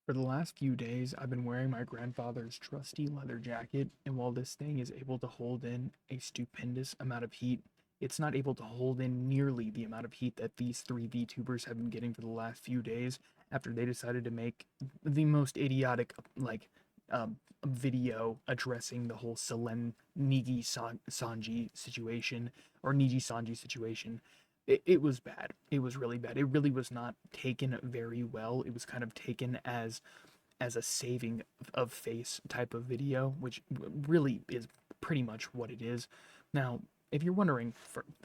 For the last few days, I've been wearing my grandfather's trusty leather jacket, and while this thing is able to hold in a stupendous amount of heat, it's not able to hold in nearly the amount of heat that these three VTubers have been getting for the last few days after they decided to make the most idiotic, video addressing the whole Selen Sanji situation, or Niji-Sanji situation. It was bad. It was really bad. It really was not taken very well. It was kind of taken as a saving of face type of video, which really is pretty much what it is. Now, if you're wondering,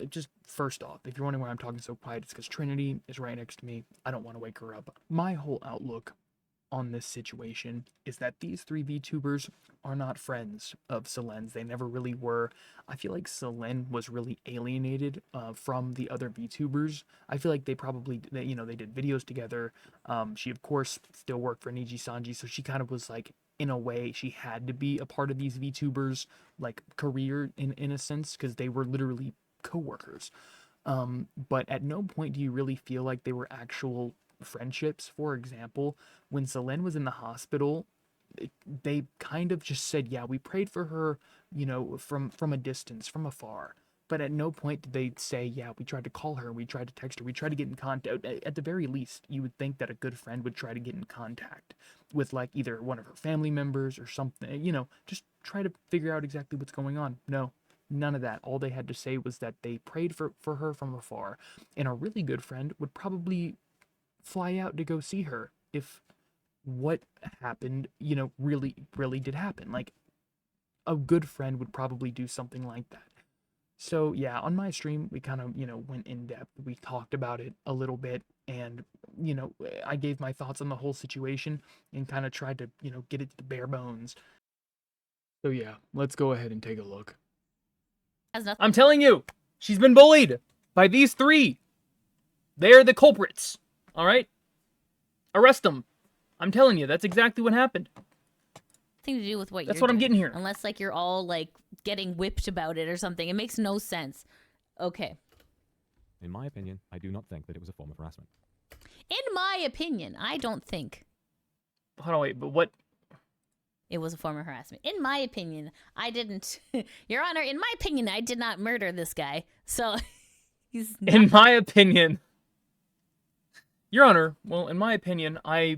just first off, if you're wondering why I'm talking so quiet, it's because Trinity is right next to me. I don't want to wake her up. My whole outlook on this situation is that these three VTubers are not friends of Selen's. They never really were. I feel like Selen was really alienated from the other VTubers. I feel like they probably, they did videos together. She, of course, still worked for NIJISANJI, so she kind of was like, in a way, she had to be a part of these VTubers, like, career in a sense, because they were literally co-workers. But at no point do you really feel like they were actual friendships. For example, when Selen was in the hospital, they kind of just said, yeah, we prayed for her, from a distance, from afar. But at no point did they say, yeah, we tried to call her, we tried to text her, we tried to get in contact. At the very least, you would think that a good friend would try to get in contact with, like, either one of her family members or something, just try to figure out exactly what's going on. No, none of that. All they had to say was that they prayed for her from afar. And a really good friend would probably fly out to go see her if what happened, really, really did happen. Like, a good friend would probably do something like that. So, yeah, on my stream, we kind of, went in depth. We talked about it a little bit, and, I gave my thoughts on the whole situation and kind of tried to, get it to the bare bones. So, yeah, let's go ahead and take a look. I'm telling you, she's been bullied by these three. They're the culprits. All right? Arrest them. I'm telling you, that's exactly what happened. Nothing to do with what That's you're what I'm doing, getting here. unless like you're all like getting whipped about it or something. It makes no sense. Okay. In my opinion, I do not think that it was a form of harassment. In my opinion, I don't think Hold on, wait, but what? it was a form of harassment. In my opinion, I didn't. Your Honor, in my opinion, I did not murder this guy. So he's not. In my opinion, Your Honor, well, in my opinion, I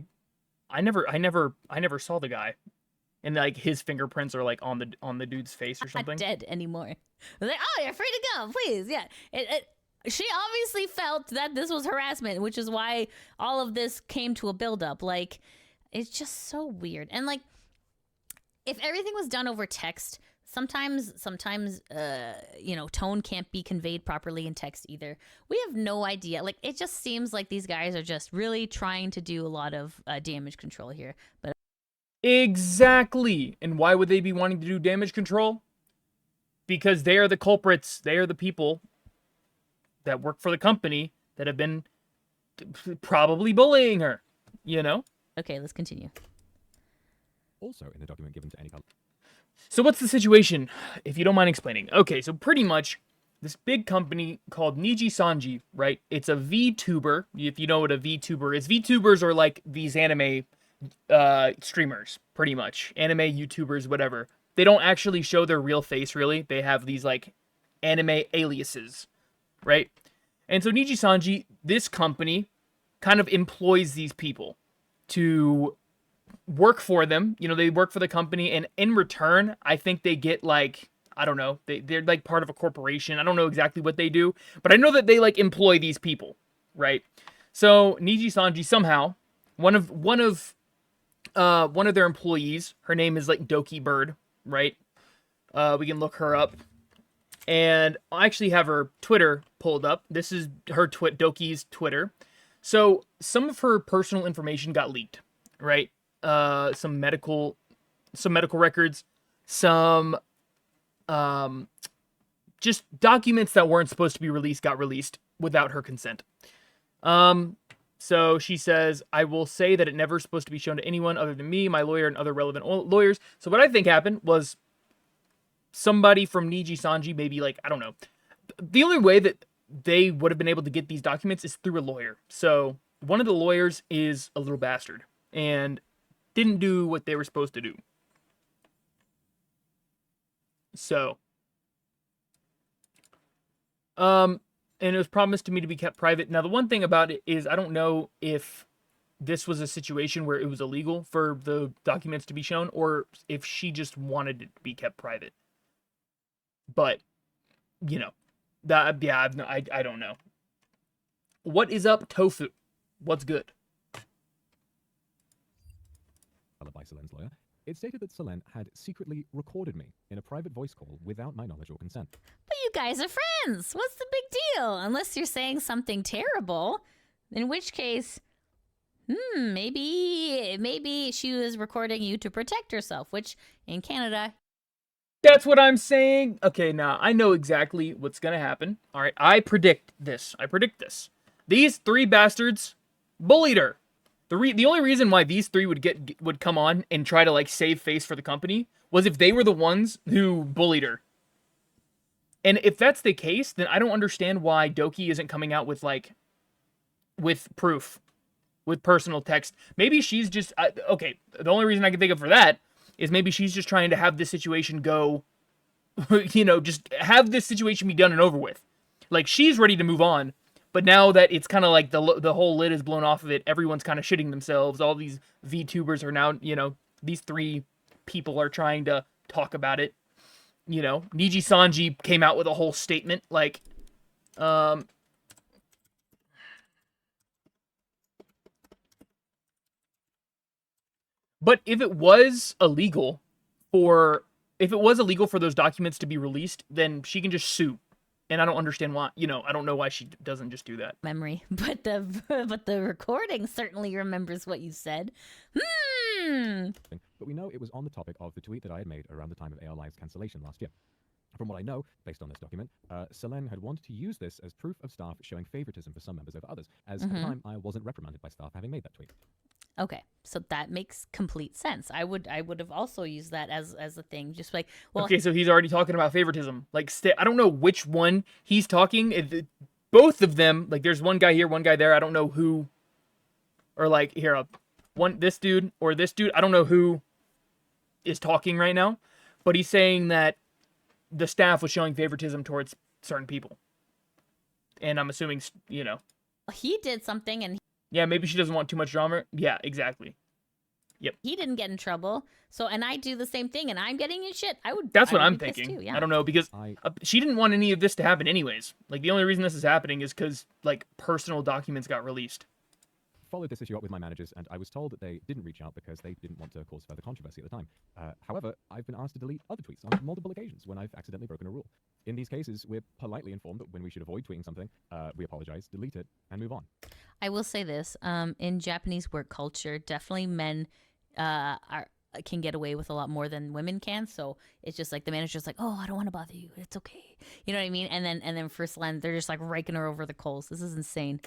never saw the guy, and like his fingerprints are like on the dude's face or something. Not dead anymore. I was like, oh, you're free to go, please. Yeah. She obviously felt that this was harassment, which is why all of this came to a buildup. Like, it's just so weird. And like, if everything was done over text, sometimes tone can't be conveyed properly in text either. We have no idea. Like, it just seems like these guys are just really trying to do a lot of damage control here. But exactly. And why would they be wanting to do damage control? Because they are the culprits. They are the people that work for the company that have been probably bullying her, Okay, let's continue. Also, in the document given to any color. So what's the situation, if you don't mind explaining? Okay, so pretty much this big company called NIJISANJI, right? It's a VTuber, if you know what a VTuber is. VTubers are like these anime streamers, pretty much. Anime YouTubers, whatever. They don't actually show their real face, really. They have these, like, anime aliases, right? And so NIJISANJI, this company, kind of employs these people to work for them. They work for the company, and in return, I think they get, like, I don't know, they're like part of a corporation. I don't know exactly what they do, but I know that they like employ these people, right? So NIJISANJI somehow, one of their employees, her name is like Doki Bird, right? We can look her up, and I actually have her Twitter pulled up. This is her Doki's Twitter. So some of her personal information got leaked, right? Some medical records, some just documents that weren't supposed to be released got released without her consent. So she says, I will say that it never supposed to be shown to anyone other than me, my lawyer, and other relevant lawyers. So what I think happened was somebody from NIJISANJI, maybe, like, I don't know. The only way that they would have been able to get these documents is through a lawyer. So one of the lawyers is a little bastard. And didn't do what they were supposed to do. So, and it was promised to me to be kept private. Now, the one thing about it is I don't know if this was a situation where it was illegal for the documents to be shown, or if she just wanted it to be kept private. But, you know, that, yeah, I don't know. What is up, Tofu? What's good? By Selen's lawyer, it stated that Selen had secretly recorded me in a private voice call without my knowledge or consent. But you guys are friends. What's the big deal? Unless you're saying something terrible, in which case, maybe she was recording you to protect herself, which in Canada. That's what I'm saying. Okay, now I know exactly what's gonna happen. All right, I predict this. These three bastards bullied her. The only reason why these three would come on and try to like save face for the company was if they were the ones who bullied her. And if that's the case, then I don't understand why Doki isn't coming out with proof, with personal text. Maybe she's just okay. The only reason I can think of for that is maybe she's just trying to have this situation go, just have this situation be done and over with. Like she's ready to move on. But now that it's kind of like the whole lid is blown off of it, everyone's kind of shitting themselves. All these VTubers are now, these three people are trying to talk about it. NIJISANJI came out with a whole statement like, but if it was illegal for those documents to be released, then she can just sue. And I don't understand why, I don't know why she doesn't just do that. Memory, but the recording certainly remembers what you said. But we know it was on the topic of the tweet that I had made around the time of AR Live's cancellation last year. From what I know, based on this document, Selen had wanted to use this as proof of staff showing favoritism for some members over others, as at the time I wasn't reprimanded by staff having made that tweet. Okay, so that makes complete sense. I would have also used that as a thing, just like, well, okay, so he's already talking about favoritism. Like, I don't know which one he's talking. Both of them, like, there's one guy here, one guy there. I don't know who, or like here, this dude or this dude. I don't know who is talking right now, but he's saying that the staff was showing favoritism towards certain people, and I'm assuming, he did something and. Yeah, maybe she doesn't want too much drama. Yeah, exactly. Yep. He didn't get in trouble. So, and I do the same thing and I'm getting in shit. That's what I I'm would be pissed thinking. too, yeah. I don't know, because she didn't want any of this to happen anyways. Like, the only reason this is happening is because, like, personal documents got released. Followed this issue up with my managers, and I was told that they didn't reach out because they didn't want to cause further controversy at the time. However, I've been asked to delete other tweets on multiple occasions when I've accidentally broken a rule. In these cases, we're politely informed that when we should avoid tweeting something, we apologize, delete it, and move on. I will say this, in Japanese work culture, definitely men can get away with a lot more than women can. So it's just like the manager's like, oh, I don't want to bother you. It's okay. You know what I mean? And then for Selen, they're just like raking her over the coals. This is insane.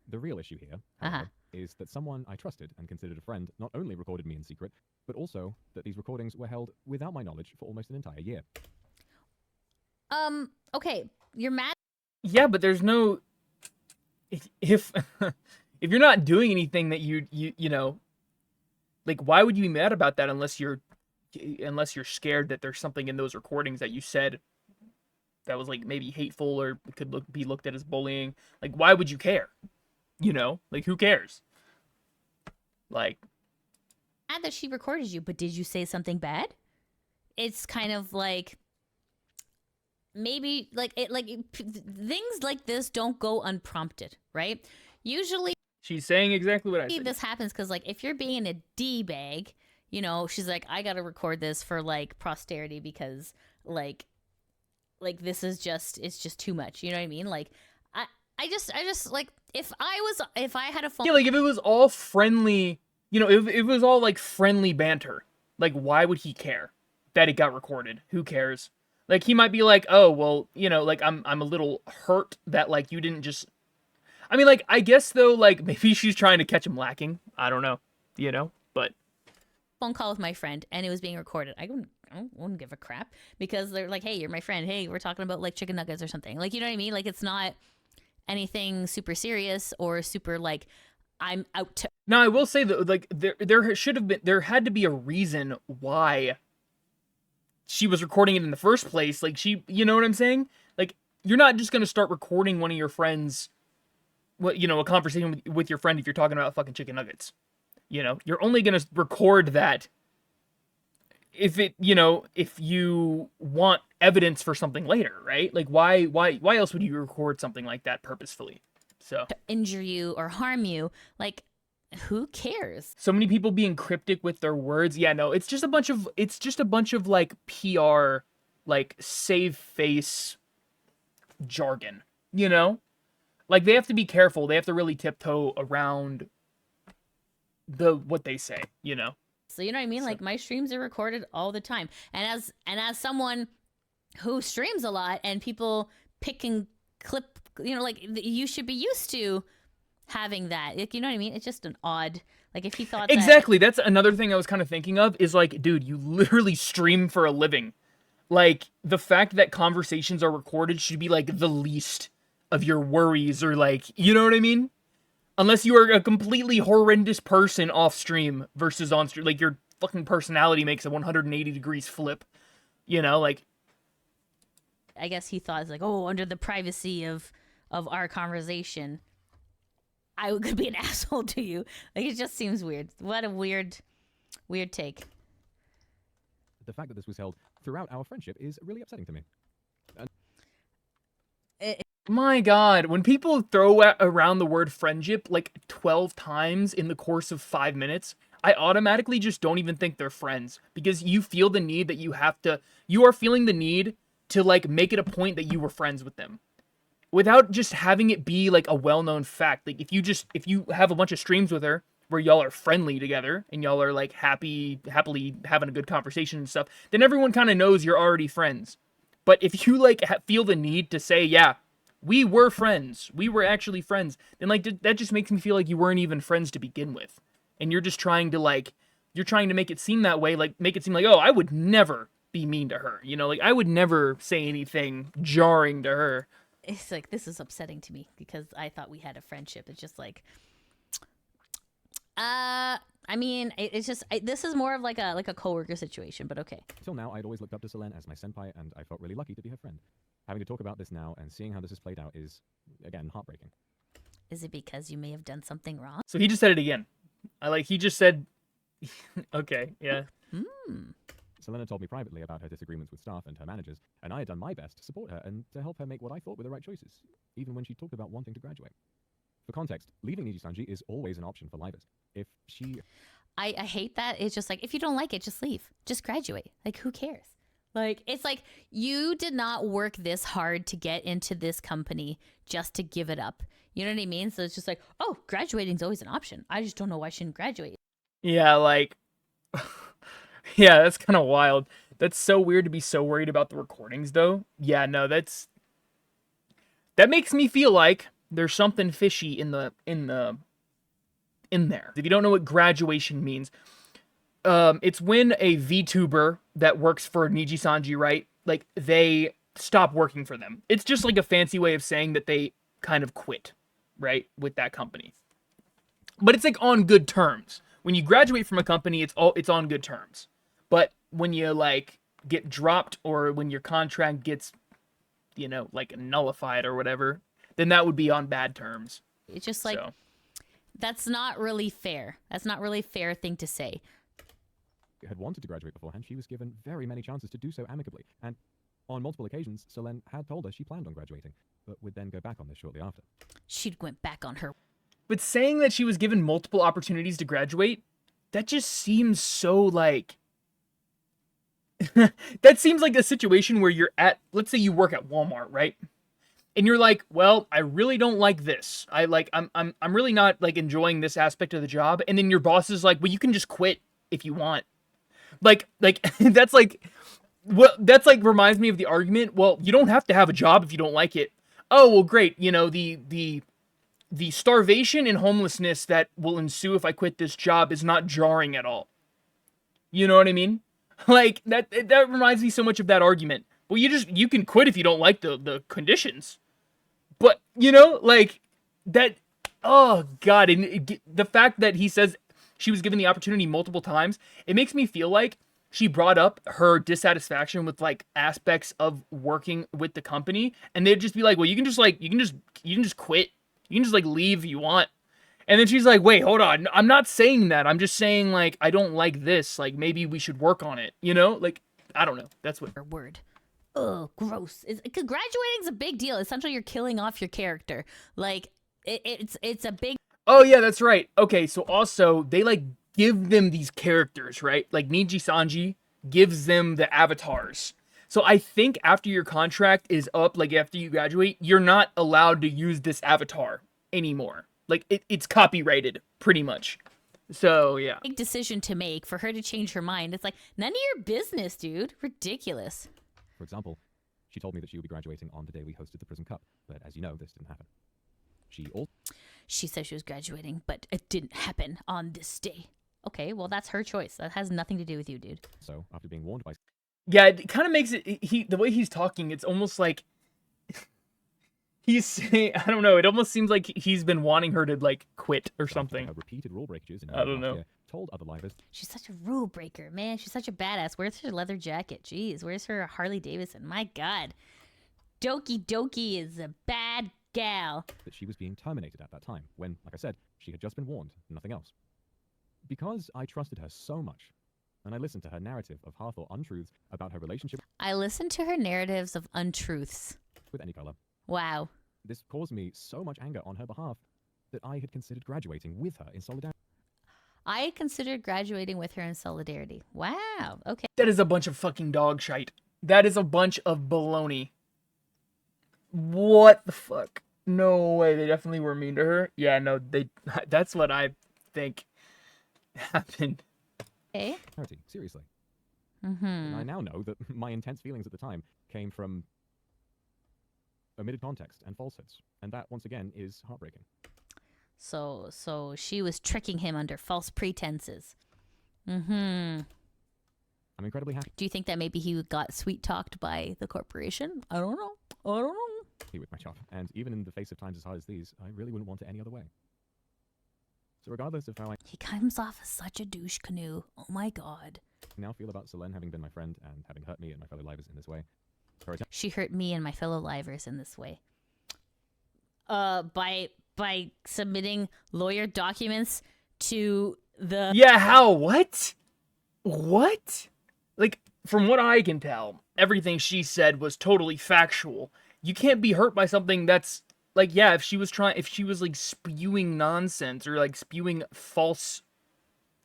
The real issue here, however, is that someone I trusted and considered a friend not only recorded me in secret, but also that these recordings were held without my knowledge for almost an entire year. Okay, you're mad. Yeah, but there's no, if you're not doing anything that you like, why would you be mad about that unless you're scared that there's something in those recordings that you said that was like maybe hateful or could be looked at as bullying? Like, why would you care? Like, who cares? Like, Mad that she recorded you, but did you say something bad? It's kind of like maybe things like this don't go unprompted, right? Usually she's saying exactly what I said. This happens because like if you're being a D-bag, she's like, I gotta record this for like posterity because like this is it's just too much. You know what I mean? Like I just like if I had a phone. Yeah, like if it was all friendly, if it was all like friendly banter, like why would he care that it got recorded? Who cares? Like he might be like, oh well, like I'm a little hurt that like you didn't just. I mean, like I guess though, like maybe she's trying to catch him lacking. I don't know, but. Phone call with my friend and it was being recorded. I wouldn't give a crap because they're like, hey, you're my friend. Hey, we're talking about like chicken nuggets or something. Like, you know what I mean? Like it's not anything super serious or super like I'm out. Now, I will say that, like, there had to be a reason why she was recording it in the first place. Like, you know what I'm saying? Like, you're not just gonna start recording one of your friends, a conversation with your friend if you're talking about fucking chicken nuggets. You're only gonna record that if you want evidence for something later, right? Like, why else would you record something like that purposefully? So, Injure you or harm you. Like, who cares? so many people being cryptic with their words. Yeah, no, it's just a bunch of like PR, like save face jargon, Like, they have to be careful. They have to really tiptoe around what they say, So you know what I mean? Like, my streams are recorded all the time. And as someone who streams a lot and people pick and clip, like, you should be used to having that. Like, you know what I mean? It's just an odd, like, if he thought Exactly. That's another thing I was kind of thinking of is, like, dude, you literally stream for a living. Like, the fact that conversations are recorded should be, like, the least of your worries, or, like, you know what I mean? Unless you are a completely horrendous person off stream versus on stream. Like, your fucking personality makes a 180 degrees flip. Like... I guess he thought, like, oh, under the privacy of our conversation, I could be an asshole to you. Like, it just seems weird. What a weird take. The fact that this was held throughout our friendship is really upsetting to me. My God, when people throw around the word friendship like 12 times in the course of 5 minutes, I automatically just don't even think they're friends, because you feel the need that you are feeling the need to, like, make it a point that you were friends with them, without just having it be like a well-known fact. Like, if you have a bunch of streams with her where y'all are friendly together and y'all are, like, happily having a good conversation and stuff, then everyone kind of knows you're already friends. But if you, like, feel the need to say, yeah, we were friends, we were actually friends, then, like, that just makes me feel like you weren't even friends to begin with. And you're just trying to, like, make it seem that way, like, make it seem like, oh, I would never be mean to her, like, I would never say anything jarring to her. It's like, this is upsetting to me because I thought we had a friendship. It's just like, I mean, it's just, this is more of like a coworker situation, but okay. Till now, I'd always looked up to Selen as my senpai, and I felt really lucky to be her friend. Having to talk about this now and seeing how this has played out is, again, heartbreaking. Is it because you may have done something wrong? So he just said it again. He just said, okay, yeah. Selena told me privately about her disagreements with staff and her managers, and I had done my best to support her and to help her make what I thought were the right choices, even when she talked about wanting to graduate. For context, leaving NIJISANJI is always an option for livers. If she... I hate that. It's just like, if you don't like it, just leave. Just graduate. Like, who cares? Like, it's like, you did not work this hard to get into this company just to give it up. You know what I mean? So it's just like, oh, graduating is always an option. I just don't know why I shouldn't graduate. Yeah, like... yeah, that's kind of wild. That's so weird to be so worried about the recordings, though. Yeah, no, that makes me feel like there's something fishy in there. If you don't know what graduation means, it's when a VTuber that works for NIJISANJI, right? Like, they stop working for them. It's just like a fancy way of saying that they kind of quit, right, with that company. But it's like on good terms. When you graduate from a company, it's on good terms. But when you, like, get dropped, or when your contract gets, like, nullified or whatever, then that would be on bad terms. It's just like, that's not really fair. That's not really a fair thing to say. Had wanted to graduate beforehand, she was given very many chances to do so amicably. And on multiple occasions, Selen had told her she planned on graduating, but would then go back on this shortly after. She went back on her. But saying that she was given multiple opportunities to graduate, that just seems so, like... that seems like a situation where you're at, let's say you work at Walmart, right? And you're like, well, I really don't like this. I'm really not, like, enjoying this aspect of the job. And then your boss is like, well, you can just quit if you want. Like that's like, well, that's like reminds me of the argument. Well, you don't have to have a job if you don't like it. Oh, well, great. The starvation and homelessness that will ensue if I quit this job is not jarring at all. You know what I mean? Like, that reminds me so much of that argument. Well, you can quit if you don't like the conditions. But, like, that, oh god, and the fact that he says she was given the opportunity multiple times, it makes me feel like she brought up her dissatisfaction with like aspects of working with the company, and they'd just be like, well, you can just quit, you can just like leave if you want. And then she's like, wait, hold on, I'm not saying that, I'm just saying like I don't like this, like maybe we should work on it, you know, like I don't know, that's what. Word. Ugh, gross. Graduating's a big deal. Essentially, you're killing off your character. Like, it's a big. Oh yeah, that's right. Okay, so also they like give them these characters, right? Like NIJISANJI gives them the avatars. So I think after your contract is up, like after you graduate, you're not allowed to use this avatar anymore. Like it's copyrighted pretty much. So yeah. Big decision to make for her to change her mind. It's like none of your business, dude. Ridiculous. For example, she told me that she would be graduating on the day we hosted the Prism Cup, but as you know, this didn't happen. She said she was graduating, but it didn't happen on this day. Okay, well, that's her choice. That has nothing to do with you, dude. So, after being warned by... Yeah, it kind of makes it... the way he's talking, it's almost like... he's saying... I don't know, it almost seems like he's been wanting her to, like, quit or something. Repeated rule breakages in I don't know. Told other livers... She's such a rule breaker, man. She's such a badass. Where's her leather jacket? Jeez, where's her Harley Davidson? My God. Doki is a bad gal. That she was being terminated at that time, when, like I said, she had just been warned, nothing else. Because I trusted her so much, and I listened to her narrative of half-thought untruths about her relationship... I listened to her narratives of untruths. ...with any color. Wow. This caused me so much anger on her behalf that I had considered graduating with her in solidarity. I considered graduating with her in solidarity. Wow. Okay. That is a bunch of fucking dog shite. That is a bunch of baloney. What the fuck? No way, they definitely were mean to her. Yeah, no, that's what I think happened. Okay. Seriously. Mm-hmm. And I now know that my intense feelings at the time came from omitted context and falsehoods. And that, once again, is heartbreaking. So she was tricking him under false pretenses. Mm-hmm. I'm incredibly happy Do you think that maybe he got sweet-talked by the corporation? I don't know. with my job. And even in the face of times as hard as these, I really wouldn't want it any other way. So regardless of how I He comes off as such a douche canoe. Oh my God. now feel about Selen having been my friend and having hurt me and my fellow livers in this way, She hurt me and my fellow livers in this way. By submitting lawyer documents to the... Yeah, how? What? Like, from what I can tell, everything she said was totally factual. You can't be hurt by something that's, like, yeah, if she was like spewing nonsense or like spewing false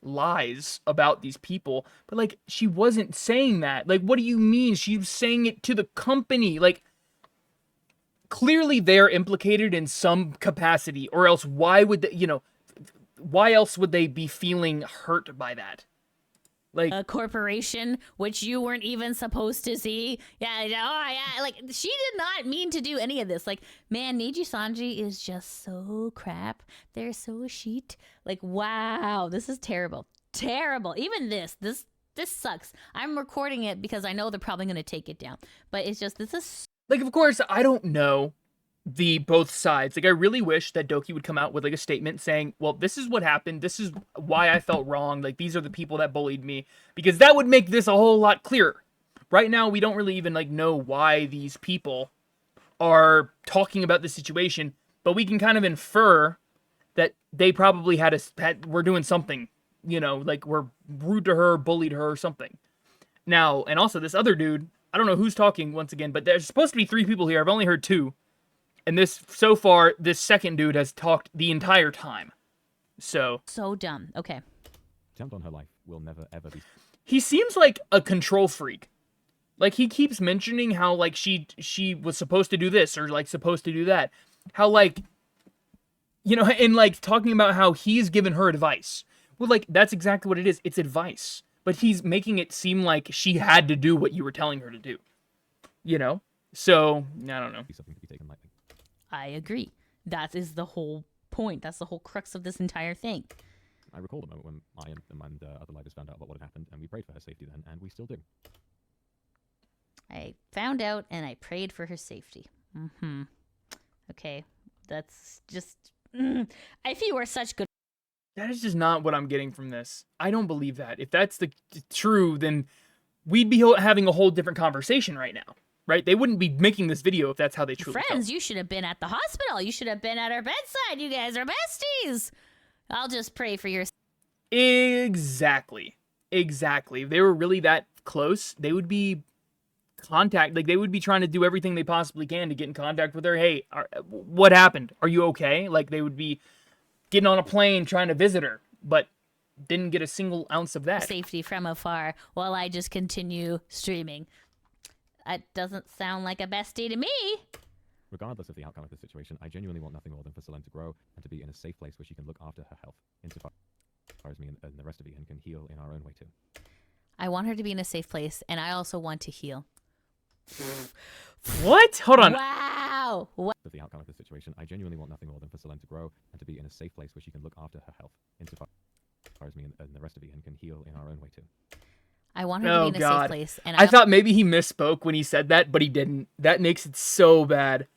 lies about these people, but like she wasn't saying that. Like, what do you mean? She was saying it to the company. Like, clearly they're implicated in some capacity, or else why would they, why else would they be feeling hurt by that? Like a corporation, which you weren't even supposed to see. Yeah, like, she did not mean to do any of this. Like, man, NIJISANJI is just so crap. They're so shit. Like, wow, this is terrible. Terrible. Even this sucks. I'm recording it because I know they're probably going to take it down. But it's just, this is... Like, of course, I don't know the both sides. Like, I really wish that Doki would come out with like a statement saying, well, this is what happened, this is why I felt wrong, like these are the people that bullied me, because that would make this a whole lot clearer. Right now we don't really even like know why these people are talking about the situation, but we can kind of infer that they probably were doing something, like were rude to her, bullied her or something. Now, and also this other dude, I don't know who's talking once again, but there's supposed to be 3 people here. I've only heard 2. And so far, this second dude has talked the entire time. So dumb. Okay. attempt on her life will never ever be... He seems like a control freak. Like, he keeps mentioning how, like, she was supposed to do this or, like, supposed to do that. How, like, and, like, talking about how he's given her advice. Well, like, that's exactly what it is. It's advice. But he's making it seem like she had to do what you were telling her to do. So, I don't know. Something to be taken lightly. I agree. That is the whole point. That's the whole crux of this entire thing. I recall the moment when I and other livers found out about what had happened, and we prayed for her safety then, and we still do. I found out and I prayed for her safety. Okay. That's just If you were such good That is just not what I'm getting from this. I don't believe that. If that's the true, then we'd be having a whole different conversation right now, right? They wouldn't be making this video if that's how they truly friends, felt. you should have been at the hospital. You should have been at her bedside. You guys are besties. I'll just pray for your. Exactly. If they were really that close, they would be they would be trying to do everything they possibly can to get in contact with her. Hey, what happened? Are you okay? Like, they would be getting on a plane trying to visit her, but didn't get a single ounce of that. Safety from afar while I just continue streaming. That doesn't sound like a bestie to me. Regardless of the outcome of the situation, I genuinely want nothing more than for Selen to grow and to be in a safe place where she can look after her health, insofar as me and the rest of Ian can heal in our own way too. I want her to be in a safe place, and I also want to heal. What? Hold on. Wow. Of the outcome of the situation, I genuinely want nothing more than for Selen to grow and to be in a safe place where she can look after her health, insofar as me and the rest of Ian can heal in our own way too. I want her to be in a safe place, and I thought maybe he misspoke when he said that, but he didn't. That makes it so bad.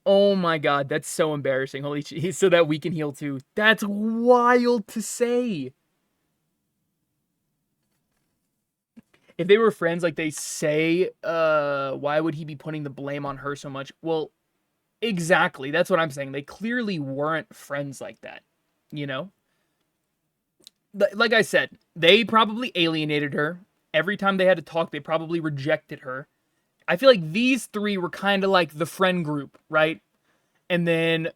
Oh my god, that's so embarrassing. Holy shit. So that we can heal too. That's wild to say. If they were friends, like they say, why would he be putting the blame on her so much? Well, exactly. That's what I'm saying. They clearly weren't friends like that, you know? Like I said, they probably alienated her. Every time they had to talk, they probably rejected her. I feel like these three were kind of like the friend group, right? And then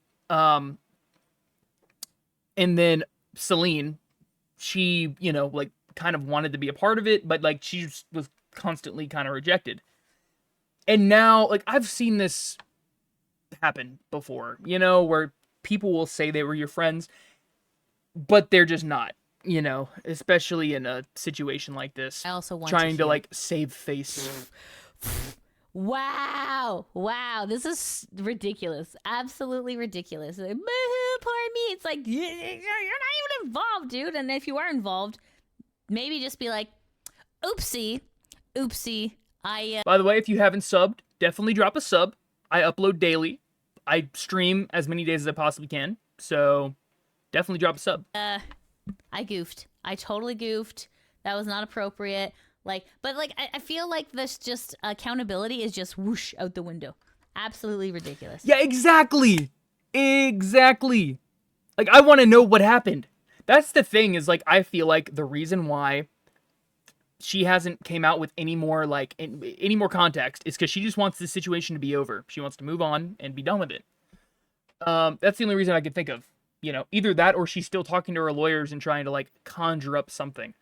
Celine, she, you know, like, kind of wanted to be a part of it, but like she was constantly kind of rejected. And now, like, I've seen this happen before, you know, where people will say they were your friends, but they're just not, you know, especially in a situation like this. I also want trying to heal. like save face. Wow. This is ridiculous. Absolutely ridiculous. Like, boo-hoo, poor me. It's like, you're not even involved, dude. And if you are involved, maybe just be like, oopsie. By the way, if you haven't subbed, definitely drop a sub. I upload daily. I stream as many days as I possibly can. So definitely drop a sub. I goofed. I totally goofed. That was not appropriate. Like, but like, I feel like this just accountability is just whoosh out the window. Absolutely ridiculous. Yeah, exactly. Like, I want to know what happened. That's the thing, is like, I feel like the reason why she hasn't came out with any more like any more context is because she just wants the situation to be over. She wants to move on and be done with it. That's the only reason I could think of. You know, either that or she's still talking to her lawyers and trying to like conjure up something.